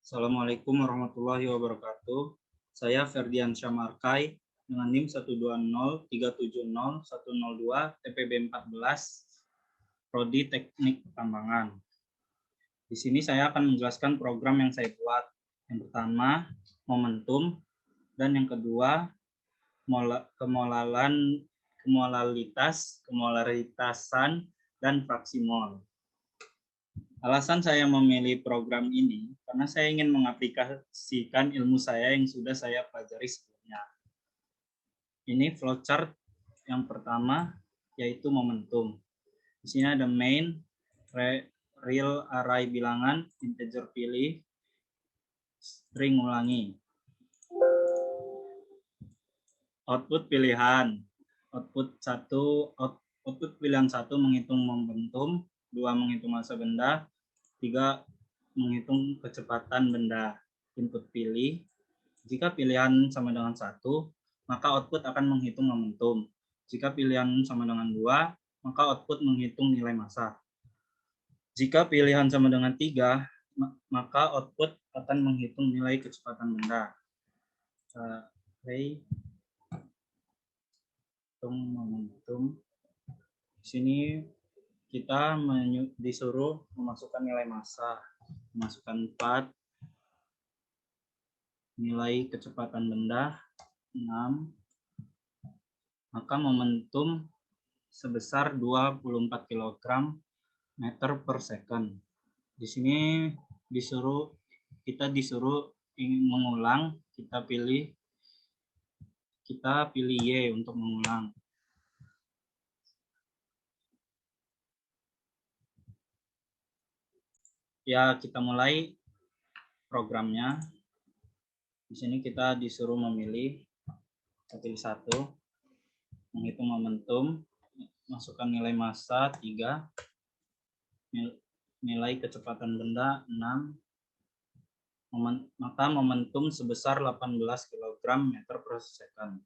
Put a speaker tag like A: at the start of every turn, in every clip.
A: Assalamualaikum warahmatullahi wabarakatuh. Saya Ferdian Syamarkai dengan NIM 120370102 TPB 14 Prodi Teknik Pertambangan. Di sini saya akan menjelaskan program yang saya buat. Yang pertama, momentum, dan yang kedua, kemolaritasan, dan fraksi mol. Alasan saya memilih program ini karena saya ingin mengaplikasikan ilmu saya yang sudah saya pelajari sebelumnya. Ini flowchart yang pertama yaitu momentum. Di sini ada main, real array bilangan, integer pilih, string ulangi. Output pilihan. Output pilihan 1 menghitung momentum, 2 menghitung massa benda, 3 menghitung kecepatan benda. Input pilih. Jika pilihan sama dengan 1, maka output akan menghitung momentum. Jika pilihan sama dengan 2, maka output menghitung nilai massa. Jika pilihan sama dengan 3, maka output akan menghitung nilai kecepatan benda. Momentum. Di sini kita disuruh memasukkan nilai massa, memasukkan 4, nilai kecepatan benda 6, maka momentum sebesar 24 kg meter per second. Di sini kita disuruh ingin mengulang, kita pilih Y untuk mengulang. Ya, kita mulai programnya. Di sini kita disuruh memilih, kita pilih 1, menghitung momentum, masukkan nilai massa 3, nilai kecepatan benda 6, maka momentum sebesar 18 kg meter per second.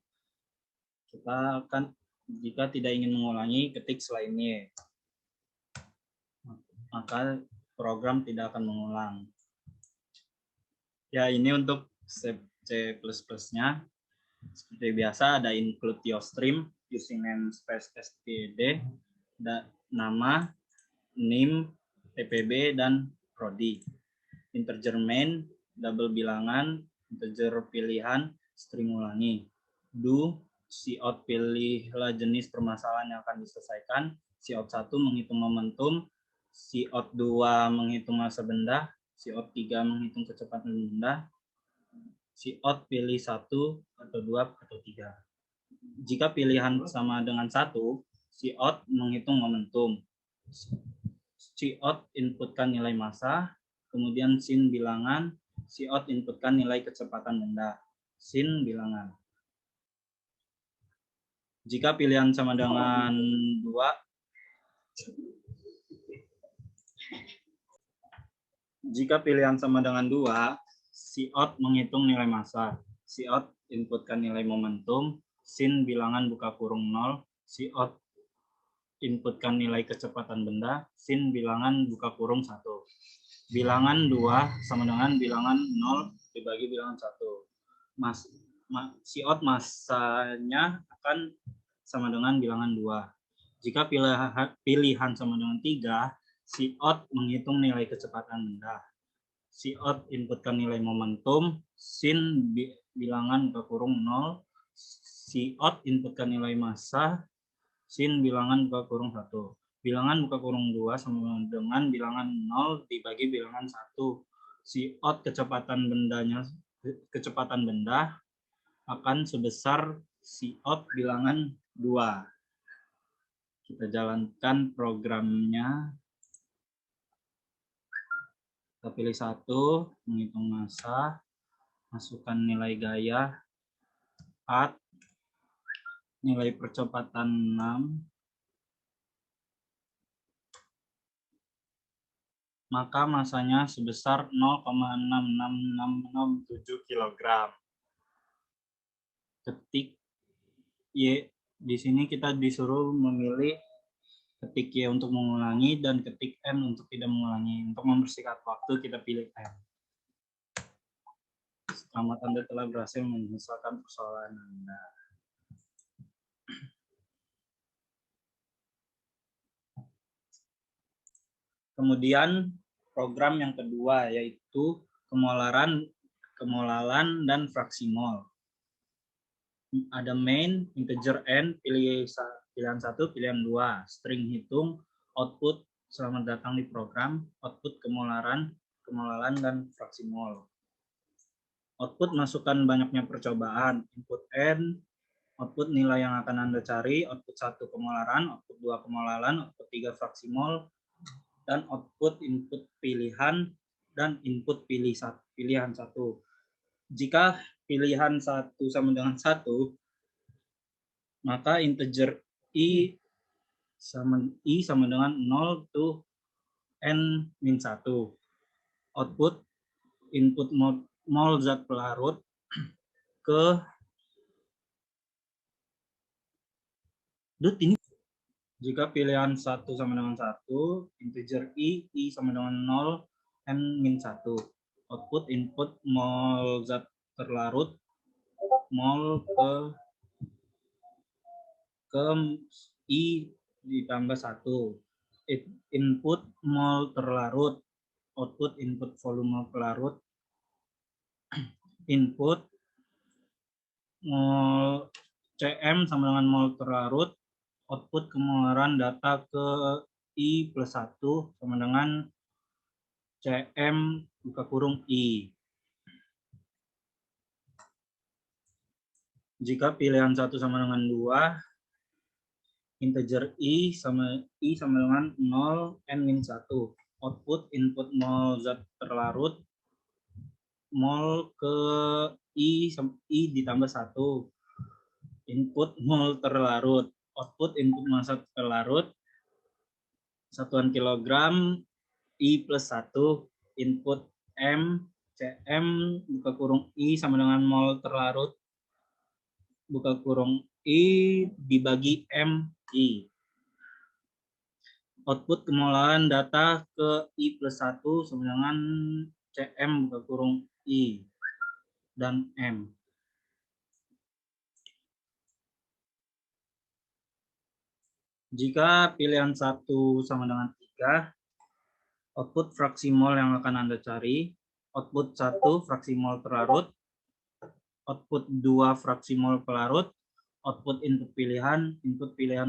A: Kita akan, jika tidak ingin mengulangi, ketik selain Y, maka program tidak akan mengulang. Ya, ini untuk C++-nya. Seperti biasa ada include YoStream using namespace std, nama, NIM, TPB, dan prodi. Integer main, double bilangan, integer pilihan, string ulangi. Do, cout pilihlah jenis permasalahan yang akan diselesaikan. Cout 1 menghitung momentum, cout 2 menghitung massa benda, cout 3 menghitung kecepatan benda, cout pilih 1 atau 2 atau 3. Jika pilihan sama dengan 1, cout menghitung momentum. Cout inputkan nilai massa, kemudian sin bilangan, cout inputkan nilai kecepatan benda, sin bilangan. Jika pilihan sama dengan 2, cout menghitung nilai massa, cout inputkan nilai momentum, sin bilangan buka kurung 0, cout inputkan nilai kecepatan benda, sin bilangan buka kurung 1. Bilangan 2 sama dengan bilangan 0 dibagi bilangan 1. Cout massanya akan sama dengan bilangan 2. Jika pilihan sama dengan 3, cout menghitung nilai kecepatan benda. Cout inputkan nilai momentum, sin bilangan buka kurung 0, cout inputkan nilai massa, sin bilangan buka kurung 1. Bilangan buka kurung 2 sama dengan bilangan 0 dibagi bilangan 1. Cout kecepatan benda akan sebesar cout bilangan 2. Kita jalankan programnya. Kita pilih 1, menghitung massa, masukkan nilai gaya 4, nilai percepatan 6, maka massanya sebesar 0,66667 kg. Ketik Y. Di sini kita disuruh memilih ketik Y untuk mengulangi dan ketik M untuk tidak mengulangi. Untuk mempersingkat waktu kita pilih M. Selamat Anda telah berhasil menyelesaikan persoalan Anda. Kemudian program yang kedua yaitu kemolaran, dan fraksi mol. Ada main, integer n, pilihan 1, pilihan 2, string hitung, output, selamat datang di program, output kemolaran, dan fraksi mol. Output masukkan banyaknya percobaan, input n, output nilai yang akan Anda cari, output 1 kemolaran, output 2 kemolaran, output 3 fraksi mol, dan output input pilihan dan input pilihan 1. Jika pilihan 1 sama dengan 1, maka integer i sama dengan 0 to n-1. Output input mol zat pelarut ke ini. Jika pilihan 1 sama dengan 1, integer i sama dengan 0, n-1. Output input mol zat terlarut mol ke i ditambah 1. Input mol terlarut, output input volume pelarut, input mol cm sama dengan mol terlarut, output kemolaran data ke i plus 1 sama dengan cm buka kurung i. Jika pilihan 1 sama dengan 2, integer i sama dengan 0 n-1. Output input mol zat terlarut mol ke i ditambah 1. Input mol terlarut, output input massa terlarut satuan kilogram i plus 1. Input m cm buka kurung i sama dengan mol terlarut buka kurung i dibagi m i. Output kemolaran data ke i plus 1 sama dengan cm buka kurung i dan m. Jika pilihan 1 sama dengan 3, output fraksi mol yang akan Anda cari, output 1 fraksi mol terlarut, output 2 fraksi mol pelarut, output input pilihan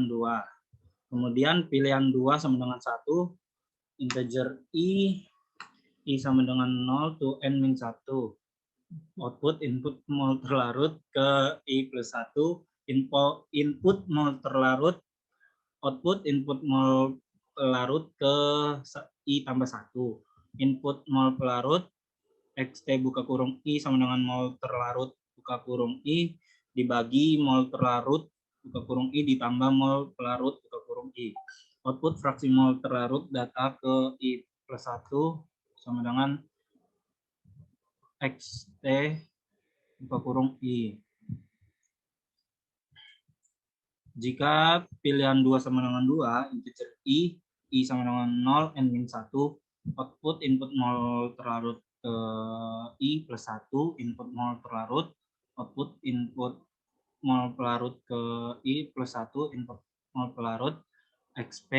A: 2. Kemudian pilihan 2 sama dengan 1, integer i sama dengan 0 to n-1. Output input mol terlarut ke i plus 1, input mol terlarut, output input mol pelarut ke i tambah 1. Input mol pelarut, xt buka kurung i sama dengan mol terlarut buka kurung i dibagi mol terlarut buka kurung i ditambah mol pelarut buka kurung i. Output fraksi mol terlarut data ke i plus 1 sama dengan xt buka kurung i. Jika pilihan 2 sama dengan 2, integer i sama dengan 0, n-1, output input mol terlarut ke i plus 1, input mol terlarut, output input mol pelarut ke i plus 1, input mol pelarut, xp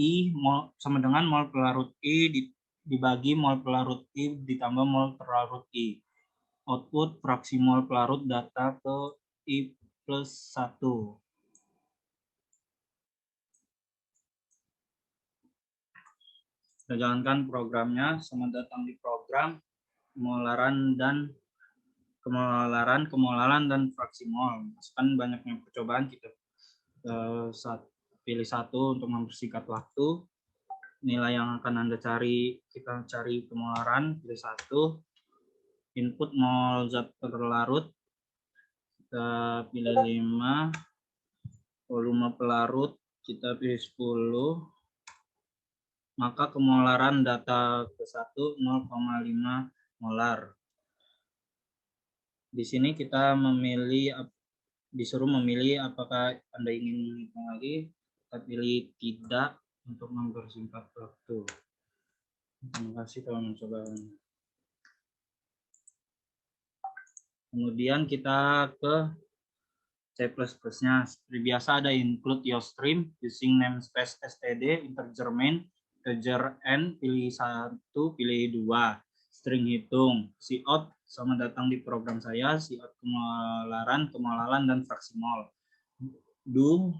A: i sama dengan mol pelarut i dibagi mol pelarut i ditambah mol terlarut i. Output fraksi mol pelarut data ke i plus 1. Kita jalankan programnya. Selamat datang di program kemolaran, dan fraksi mol. Masukkan banyaknya percobaan, kita pilih 1 untuk mempersingkat waktu. Nilai yang akan Anda cari, kita cari kemolaran, pilih 1. Input mol zat terlarut, kita pilih 5. Volume pelarut, kita pilih 10. Maka kemolaran data ke 1 0,5 molar. Di sini kita disuruh memilih apakah Anda ingin menghitung lagi. Kita pilih tidak untuk mempersingkat waktu. Terima kasih telah mencoba. Kemudian kita ke C++-nya. Seperti biasa ada include your stream using namespace std, integer main, integer n, pilih 1, pilih 2. String hitung, cout sama datang di program saya, cout kemolaran, dan fraksimal. Do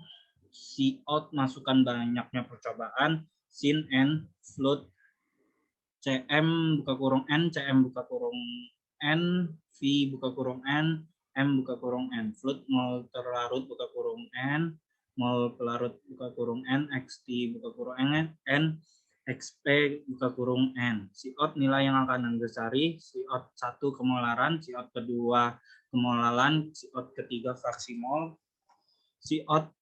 A: cout masukkan banyaknya percobaan, sin n, float, cm buka kurung n, cm buka kurung n, v buka kurung n, m buka kurung n, float mol terlarut buka kurung n, mol pelarut buka kurung n, xt buka kurung n, xp buka kurung n. Cout nilai yang akan Anda cari, cout 1 kemolaran, cout kedua kemolaran, cout ketiga fraksimal, cout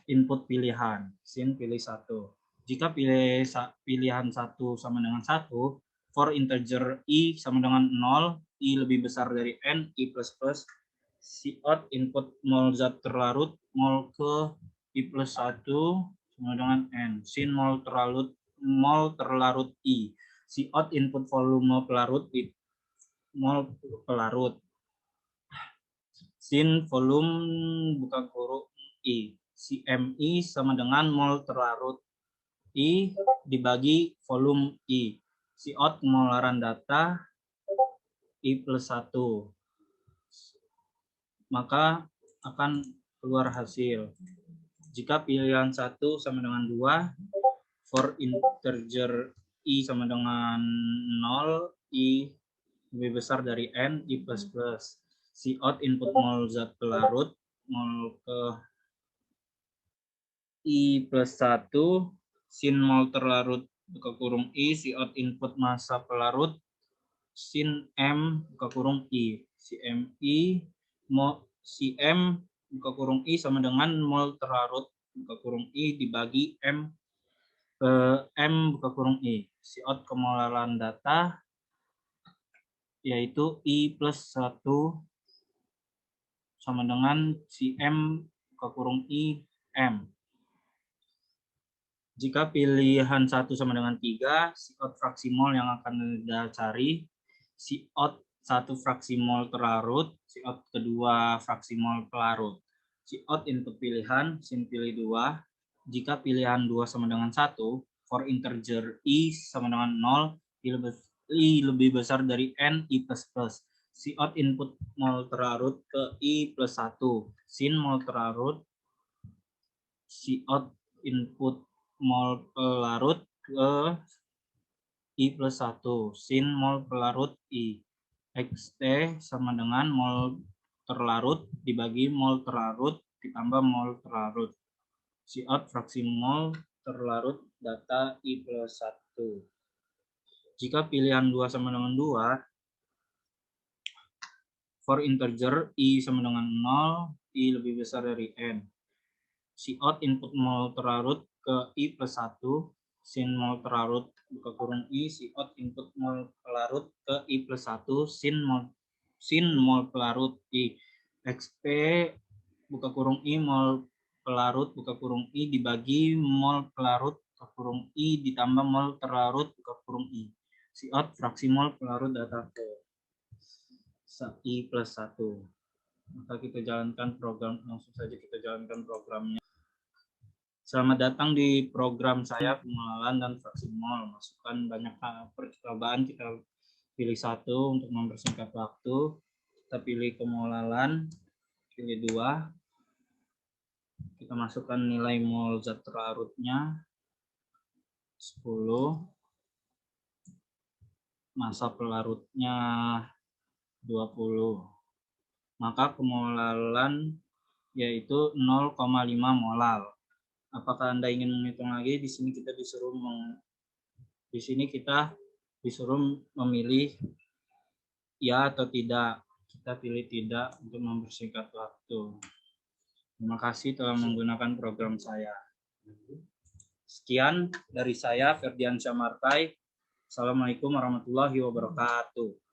A: input pilihan, sin pilih 1. Jika pilihan 1 sama dengan 1, for integer i sama dengan 0, i lebih besar dari n, i plus plus, cout input mol zat terlarut, mol ke i plus 1 sama dengan n, sin mol terlarut i, cout input volume pelarut, mol pelarut, sin volume buka kurung i, CMI sama dengan mol terlarut I dibagi volume I. Cout kemolaran data I plus 1. Maka akan keluar hasil. Jika pilihan 1 sama dengan 2, for integer I sama dengan 0, I lebih besar dari N, I plus plus. Cout input mol zat pelarut, mol ke I plus 1, sin mol terlarut buka kurung I, cout input massa pelarut, sin M buka kurung I. Cm buka kurung I sama dengan mol terlarut buka kurung I dibagi M buka kurung I. Cout kemolaran data yaitu I plus 1 sama dengan Cm buka kurung I M. Jika pilihan 1 sama dengan 3, cout fraksi mol yang akan Anda cari, cout 1 fraksi mol terlarut, cout kedua fraksi mol pelarut. Cout input pilihan, sin pilih 2. Jika pilihan 2 sama dengan 1, for integer i sama dengan 0, i lebih besar dari n, i plus plus. Cout input mol terlarut ke i plus 1, sin mol terlarut, cout input mol pelarut ke I plus 1, sin mol pelarut I. Xt sama dengan mol terlarut dibagi mol terlarut ditambah mol terlarut. Cout fraksi mol terlarut data I plus 1. Jika pilihan 2 sama dengan 2, for integer I sama dengan 0, I lebih besar dari N. Cout input mol terlarut ke I plus 1, sin mol terlarut buka kurung I, cout input mol pelarut ke I plus 1, sin mol pelarut I. Xp buka kurung I mol pelarut buka kurung I dibagi mol pelarut buka kurung I ditambah mol terlarut buka kurung I. Cout fraksi mol pelarut data ke I plus 1. Maka kita jalankan program, langsung saja kita jalankan programnya. Selamat datang di program saya pengenalan dan fraksimal. Masukkan banyak percobaan, kita pilih 1 untuk mempersingkat waktu. Kita pilih kemolaran, pilih 2. Kita masukkan nilai mol zat terlarutnya 10. Massa pelarutnya 20. Maka kemolaran yaitu 0,5 molal. Apakah Anda ingin menghitung lagi? Di sini kita disuruh memilih ya atau tidak. Kita pilih tidak untuk mempersingkat waktu. Terima kasih telah menggunakan program saya. Sekian dari saya, Ferdiansyah Martai. Assalamualaikum warahmatullahi wabarakatuh.